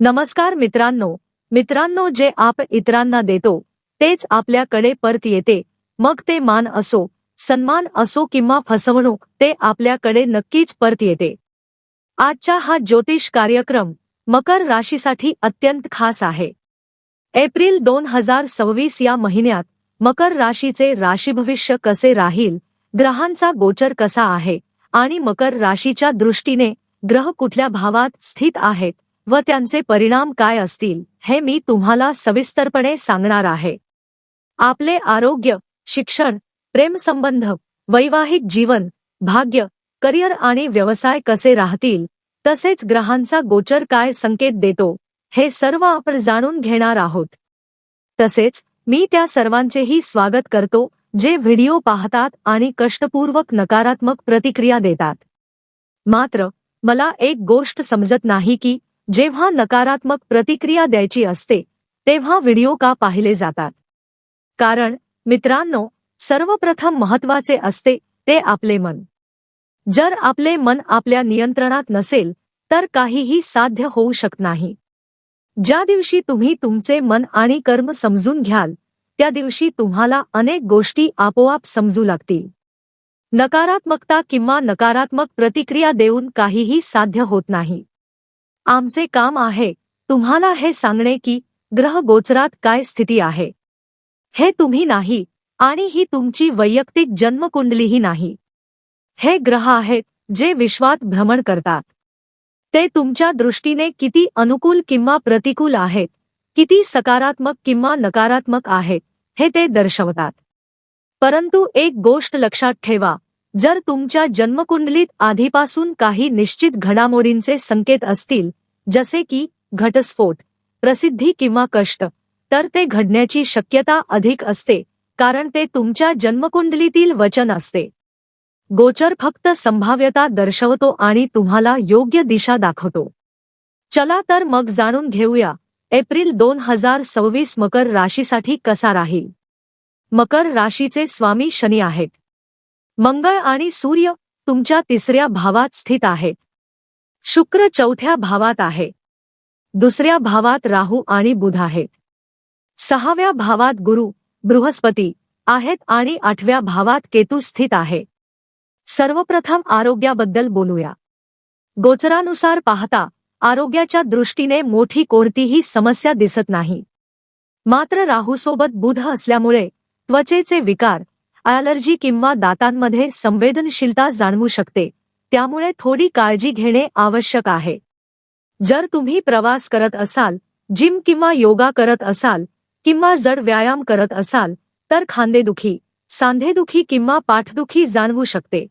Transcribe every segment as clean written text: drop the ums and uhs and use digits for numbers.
नमस्कार मित्रांनो, जे आपण इतरांना देतो तेच आपल्याकडे परत येते. मग ते मान असो, सन्मान असो किंवा फसवणूक, ते आपल्याकडे नक्कीच परत येते. आजचा हा ज्योतिष कार्यक्रम मकर राशीसाठी अत्यंत खास आहे. एप्रिल 2026 या महिन्यात मकर राशीचे राशीभविष्य कसे राहील, ग्रहांचा गोचर कसा आहे आणि मकर राशीच्या दृष्टीने ग्रह कुठल्या भावात स्थित आहेत व त्यांचे परिणाम काय असतील, हे मी तुम्हाला सविस्तरपणे सांगणार आहे. आपले आरोग्य, शिक्षण, प्रेमसंबंध, वैवाहिक जीवन, भाग्य, करिअर आणि व्यवसाय कसे राहतील, तसेच ग्रहांचा गोचर काय संकेत देतो, हे सर्व आपण जाणून घेणार आहोत. तसेच मी त्या सर्वांचेही स्वागत करतो जे व्हिडिओ पाहतात आणि कष्टपूर्वक नकारात्मक प्रतिक्रिया देतात. मात्र मला एक गोष्ट समजत नाही की जेव्हा नकारात्मक प्रतिक्रिया द्यायची असते तेव्हा व्हिडिओ का पाहिले जातात. कारण मित्रांनो, सर्वप्रथम महत्त्वाचे असते ते आपले मन. जर आपले मन आपल्या नियंत्रणात नसेल तर काहीही साध्य होऊ शकत नाही. ज्या दिवशी तुम्ही तुमचे मन आणि कर्म समजून घ्याल त्या दिवशी तुम्हाला अनेक गोष्टी आपोआप समजू लागतील. नकारात्मकता किंवा नकारात्मक प्रतिक्रिया देऊन काहीही साध्य होत नाही. आमचे काम आहे तुम्हाला हे सांगणे की ग्रह गोचरात काय स्थिती आहे. हे तुम्ही नाही आणि ही तुमची वैयक्तिक जन्मकुंडलीही नाही. हे ग्रह आहेत जे विश्वात भ्रमण करतात. ते तुमच्या दृष्टीने किती अनुकूल किंवा प्रतिकूल आहेत, किती सकारात्मक किंवा नकारात्मक आहेत, हे ते दर्शवतात. परंतु एक गोष्ट लक्षात ठेवा, जर तुमच्या जन्मकुंडलीत आधीपासून काही निश्चित घडामोडींचे संकेत असतील, जसे की घटस्फोट, प्रसिद्धी किंवा कष्ट, तर ते घडण्याची शक्यता अधिक असते, कारण ते तुमच्या जन्मकुंडलीतील वचन असते. गोचर फक्त संभाव्यता दर्शवतो आणि तुम्हाला योग्य दिशा दाखवतो. चला तर मग जाणून घेऊया एप्रिल 2026 मकर राशीसाठी कसा राहील. मकर राशीचे स्वामी शनी आहेत. मंगळ आणि सूर्य तुमच्या 3ऱ्या भावात स्थित आहेत. शुक्र 4थ्या भावात आहे. 2ऱ्या भावात राहू आणि बुध आहेत. 6व्या भावात गुरु, बृहस्पती आहेत आणि 8व्या भावात केतू स्थित आहे. सर्वप्रथम आरोग्याबद्दल बोलूया. गोचरानुसार पाहता आरोग्याच्या दृष्टीने मोठी कोणतीही समस्या दिसत नाही. मात्र राहूसोबत बुध असल्यामुळे त्वचेचे विकार, ॲलर्जी किंवा दातांमध्ये संवेदनशीलता जाणवू शकते, त्यामुळे थोडी काळजी घेणे आवश्यक आहे. जर तुम्ही प्रवास करत असाल, जिम किंवा योगा करत असाल किंवा जड व्यायाम करत असाल तर खांदेदुखी, सांधेदुखी किंवा पाठदुखी जाणवू शकते.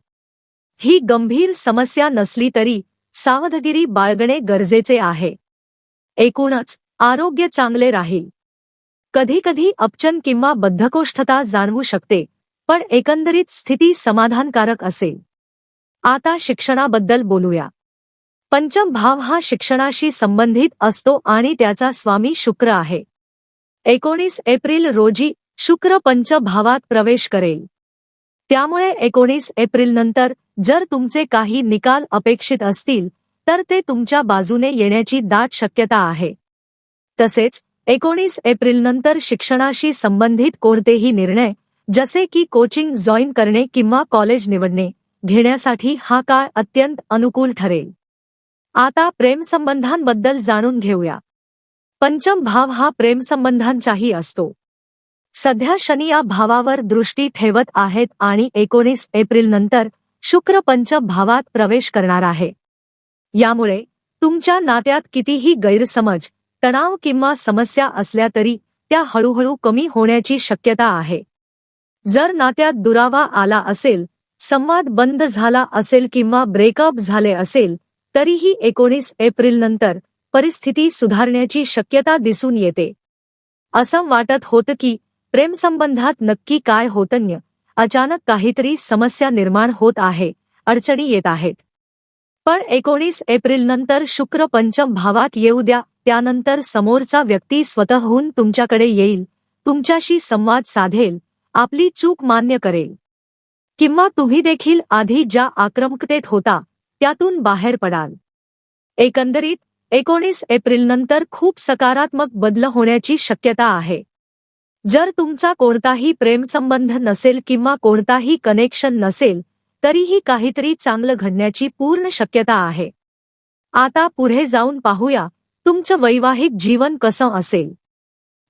ही गंभीर समस्या नसली तरी सावधगिरी बाळगणे गरजेचे आहे. एकूणच आरोग्य चांगले राहील. कधीकधी अपचन किंवा बद्धकोष्ठता जाणवू शकते, पण एकंदरीत स्थिती समाधानकारक असेल. आता शिक्षणाबद्दल बोलूया. पंचम भाव हा शिक्षणाशी संबंधित असतो आणि त्याचा स्वामी शुक्र आहे. 19 एप्रिल रोजी शुक्र पंचभावात प्रवेश करेल. त्यामुळे 19 एप्रिल नंतर जर तुमचे काही निकाल अपेक्षित असतील तर ते तुमच्या बाजूने येण्याची दाट शक्यता आहे. तसेच 19 एप्रिल नंतर शिक्षणाशी संबंधित कोणतेही निर्णय, जसे की कोचिंग जॉईन करणे किंवा कॉलेज निवडणे, घेण्यासाठी हा काळ अत्यंत अनुकूल ठरेल. आता प्रेमसंबंधांबद्दल जाणून घेऊया. पंचम भाव हा प्रेमसंबंधांचाही असतो. सध्या शनी या भावावर दृष्टी ठेवत आहेत आणि 19 एप्रिल नंतर शुक्र पंचभावात प्रवेश करणार आहे. यामुळे तुमच्या नात्यात कितीही गैरसमज, तणाव किंवा समस्या असल्या तरी त्या हळूहळू कमी होण्याची शक्यता आहे. जर नात्यात दुरावा आला असेल, संवाद बंद झाला असेल किंवा ब्रेकअप झाले असेल तरीही 19 एप्रिल नंतर परिस्थिती सुधारण्याची शक्यता दिसून येते. असं वाटत होतं की प्रेमसंबंधात नक्की काय होतंय, अचानक काहीतरी समस्या निर्माण होत आहे, अडचणी येत आहेत. पण 19 एप्रिल नंतर शुक्र पंचम भावात येऊ द्या. त्यानंतर समोरचा व्यक्ती स्वतःहून तुमच्याकडे येईल, तुमच्याशी संवाद साधेल, आपली चूक मान्य करेल. किंवा तुम्ही देखील आधी ज्या आक्रमकतेत होता त्यातून बाहेर पडाल. एकंदरीत 19 एप्रिल नंतर खूप सकारात्मक बदल होण्याची शक्यता आहे. जर तुमचा कोणताही प्रेमसंबंध नसेल किंवा कोणताही कनेक्शन नसेल तरीही काहीतरी चांगलं घडण्याची पूर्ण शक्यता आहे. आता पुढे जाऊन पाहूया तुमचं वैवाहिक जीवन कसं असेल.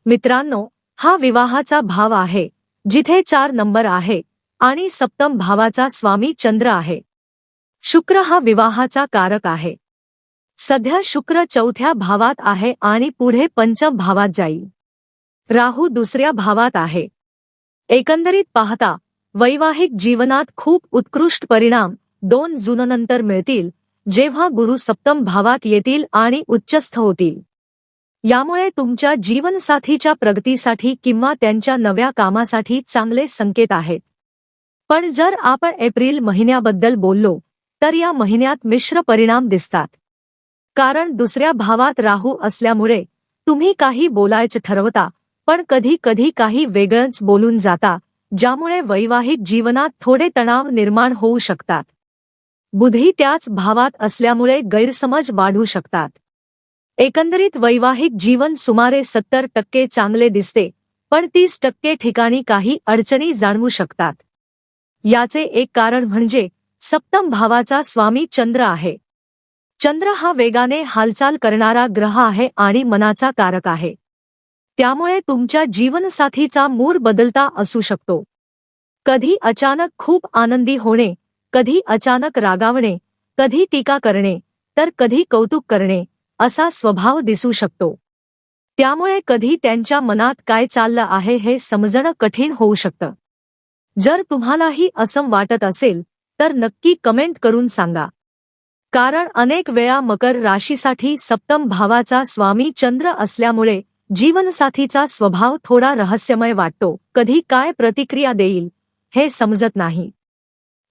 मित्रांनो, हा विवाहाचा भाव आहे जिथे 4 नंबर आहे आणि सप्तम भावाचा स्वामी चंद्र आहे. शुक्र हा विवाहाचा कारक आहे. सध्या शुक्र 4थ्या भावात आहे आणि पुढे पंचम भावात जाईल. राहू 2ऱ्या भावात आहे. एकंदरीत पाहता वैवाहिक जीवनात खूप उत्कृष्ट परिणाम 2 जूननंतर मिळतील, जेव्हा गुरु सप्तम भावात येतील आणि उच्चस्थ होतील. यामुळे तुमच्या जीवनसाथीच्या प्रगतीसाठी किंवा त्यांच्या नव्या कामासाठी चांगले संकेत आहेत. पण जर आपण एप्रिल महिन्याबद्दल बोललो तर या महिन्यात मिश्र परिणाम दिसतात. कारण 2ऱ्या भावात राहू असल्यामुळे तुम्ही काही बोलायचं ठरवता पण कधी कधी काही वेगळंच बोलून जाता, ज्यामुळे वैवाहिक जीवनात थोडे तणाव निर्माण होऊ शकतात. बुधी त्याच भावात असल्यामुळे गैरसमज वाढू शकतात. एकंदरीत वैवाहिक जीवन सुमारे 70% चांगले दिसते, पण 30% ठिकाणी काही अडचणी जाणवू शकतात. याचे एक कारण म्हणजे सप्तम भावाचा स्वामी चंद्र आहे. चंद्र हा वेगाने हालचाल करणारा ग्रह आहे आणि मनाचा कारक आहे. त्यामुळे तुमच्या जीवनसाथीचा मूड बदलता असू शकतो. कधी अचानक खूप आनंदी होणे, कधी अचानक रागावणे, कधी टीका करणे, तर कधी कौतुक करणे असा स्वभाव दिसू शकतो. त्यामुळे कधी त्यांच्या मनात काय चाललं आहे हे समजणं कठीण होऊ शकतं. जर तुम्हालाही असं वाटत असेल तर नक्की कमेंट करून सांगा. कारण अनेक वेळा मकर राशीसाठी सप्तम भावाचा स्वामी चंद्र असल्यामुळे जीवनसाथीचा स्वभाव थोडा रहस्यमय वाटतो. कधी काय प्रतिक्रिया देईल हे समजत नाही.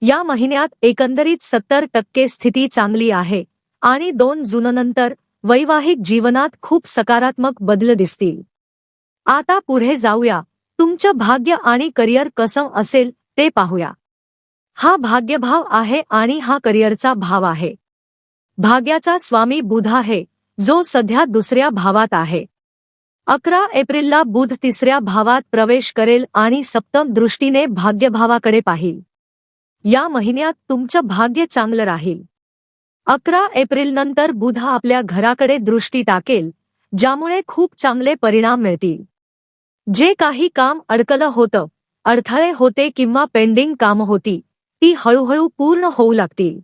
या महिन्यात एकंदरीत 70% स्थिती चांगली आहे आणि 2 जूननंतर वैवाहिक जीवनात खूप सकारात्मक बदल दिसतील. आता पुढे जाऊया तुमचं भाग्य आणि करिअर कसं असेल ते पाहूया. हा भाग्यभाव आहे आणि हा करिअरचा भाव आहे. भाग्याचा स्वामी बुध आहे, जो सध्या 2ऱ्या भावात आहे. 11 एप्रिलला बुध 3ऱ्या भावात प्रवेश करेल आणि सप्तम दृष्टीने भाग्यभावाकडे पाहील. या महिन्यात तुमचं भाग्य चांगलं राहील. 11 एप्रिल नंतर बुध आपल्या घराकडे दृष्टी टाकेल, ज्यामुळे खूप चांगले परिणाम मिळतील. जे काही काम अडकलं होतं, अडथळे होते किंवा पेंडिंग कामं होती, ती हळूहळू पूर्ण होऊ लागतील.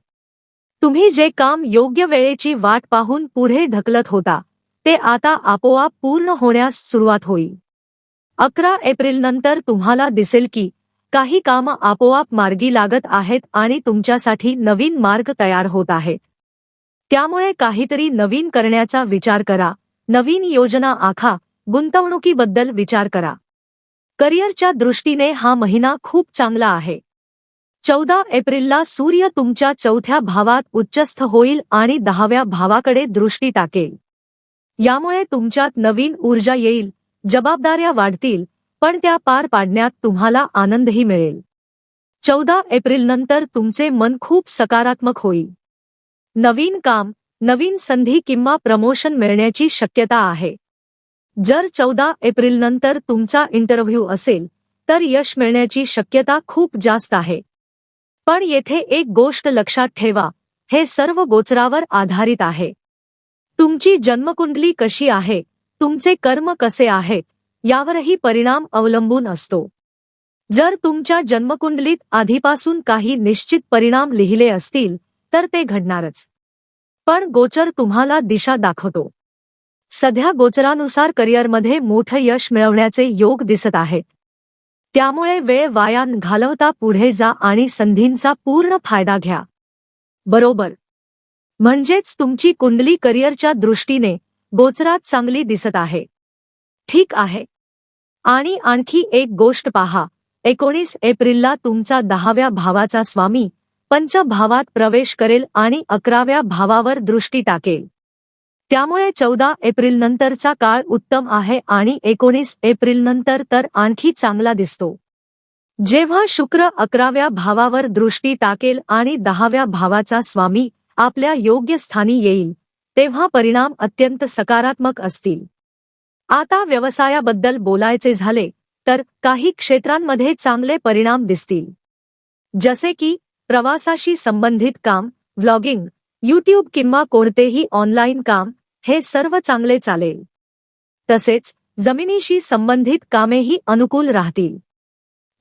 तुम्ही जे काम योग्य वेळेची वाट पाहून पुढे ढकलत होता, ते आता आपोआप पूर्ण होण्यास सुरुवात होईल. 11 एप्रिल नंतर तुम्हाला दिसेल की काही कामं आपोआप मार्गी लागत आहेत आणि तुमच्यासाठी नवीन मार्ग तयार होत आहेत. त्यामुळे काहीतरी नवीन करण्याचा विचार करा, नवीन योजना आखा, गुंतवणुकीबद्दल विचार करा. करिअरच्या दृष्टीने हा महिना खूप चांगला आहे. 14 एप्रिलला सूर्य तुमच्या 4थ्या भावात उच्चस्थ होईल आणि 10व्या भावाकडे दृष्टी टाकेल. यामुळे तुमच्यात नवीन ऊर्जा येईल, जबाबदाऱ्या वाढतील, पण त्या पार पाडण्यात तुम्हाला आनंदही मिळेल. 14 एप्रिल नंतर तुमचे मन खूप सकारात्मक होईल. नवीन काम, नवीन संधी किंवा प्रमोशन मिळण्याची शक्यता आहे. जर 14 एप्रिल नंतर तुमचा इंटरव्ह्यू असेल तर यश मिळण्याची शक्यता खूप जास्त आहे. पण येथे एक गोष्ट लक्षात ठेवा, हे सर्व गोचरावर आधारित आहे. तुमची जन्मकुंडली कशी आहे, तुमचे कर्म कसे आहेत, यावरही परिणाम अवलंबून असतो. जर तुमच्या जन्मकुंडलीत आधीपासून काही निश्चित परिणाम लिहिले असतील तर ते घडणारच. पण गोचर तुम्हाला दिशा दाखवतो. सध्या गोचरानुसार करिअरमध्ये मोठं यश मिळवण्याचे योग दिसत आहेत. त्यामुळे वेळ वाया न घालवता पुढे जा आणि संधींचा पूर्ण फायदा घ्या. बरोबर. म्हणजेच तुमची कुंडली करिअरच्या दृष्टीने गोचरात चांगली दिसत आहे. ठीक आहे. आणि आणखी एक गोष्ट पहा, 19 एप्रिलला तुमचा 10व्या भावाचा स्वामी पंचभावात प्रवेश करेल आणि 11व्या भावावर दृष्टी टाकेल. त्यामुळे 14 एप्रिल नंतरचा काळ उत्तम आहे आणि 19 एप्रिल नंतर तर आणखी चांगला दिसतो. जेव्हा शुक्र 11व्या भावावर दृष्टी टाकेल आणि 10व्या भावाचा स्वामी आपल्या योग्य स्थानी येईल, तेव्हा परिणाम अत्यंत सकारात्मक असतील. आता व्यवसायाबद्दल बोलायचे झाले तर काही क्षेत्रांमध्ये चांगले परिणाम दिसतील. जसे की प्रवासाशी संबंधित काम, व्लॉगिंग, यूट्यूब किंवा कोणतेही ऑनलाईन काम, हे सर्व चांगले चालेल. तसेच जमिनीशी संबंधित कामेही अनुकूल राहतील.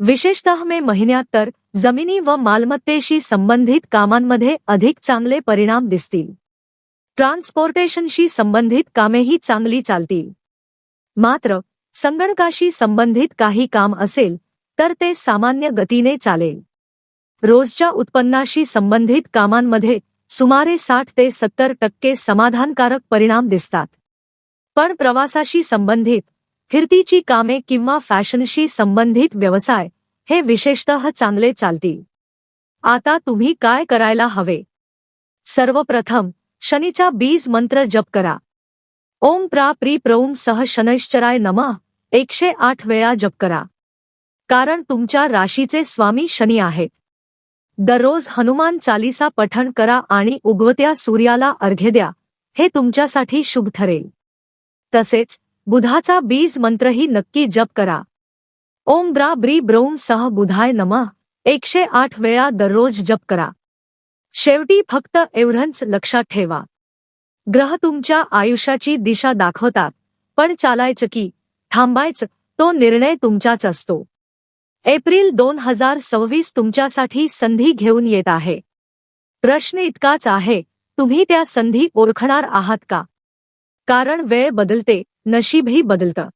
विशेषतः मे महिन्यात तर जमिनी व मालमत्तेशी संबंधित कामांमध्ये अधिक चांगले परिणाम दिसतील. ट्रान्सपोर्टेशनशी संबंधित कामेही चांगली चालतील. मात्र संगणकाशी संबंधित काही काम असेल तर ते सामान्य गतीने चालेल. रोजच्या उत्पन्नाशी संबंधित कामांमध्ये सुमारे 60 ते 70% समाधानकारक परिणाम दिसतात. पण प्रवासाशी संबंधित, फिरतीची कामे किंवा फॅशनशी संबंधित व्यवसाय हे विशेषतः चांगले चालतील. आता तुम्ही काय करायला हवे? सर्वप्रथम शनीचा बीज मंत्र जप करा. ओम प्रा प्री प्रौम सह शनैश्चराय नमः 108 वेळा जप करा. कारण तुमच्या राशीचे स्वामी शनी आहेत. दररोज हनुमान चालीसा पठण करा आणि उगवत्या सूर्याला अर्घ्य द्या, हे तुमच्यासाठी शुभ ठरेल. तसेच बुधाचा बीज मंत्रही नक्की जप करा. ओम ब्रा ब्री ब्रौम सह बुधाय नमः 108 वेळा दररोज जप करा. शेवटी फक्त एवढंच लक्षात ठेवा, ग्रह तुमच्या आयुष्याची दिशा दाखवतात, पण चालायचं की थांबायचं तो निर्णय तुमचाच असतो. एप्रिल 2026 तुमच्यासाठी संधी घेऊन येत आहे. प्रश्न इतकाच आहे, तुम्ही त्या संधी ओळखणार आहात का? कारण वेळ बदलते, नशीबही बदलतं.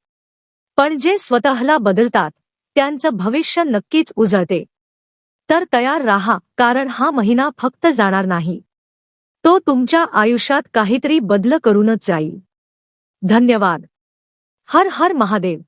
पण जे स्वतःला बदलतात त्यांचं भविष्य नक्कीच उजळते. तर तयार राहा, कारण हा महिना फक्त जाणार नाही, तो तुमच्या आयुष्यात काहीतरी बदल करूनच जाईल. धन्यवाद. हर हर महादेव.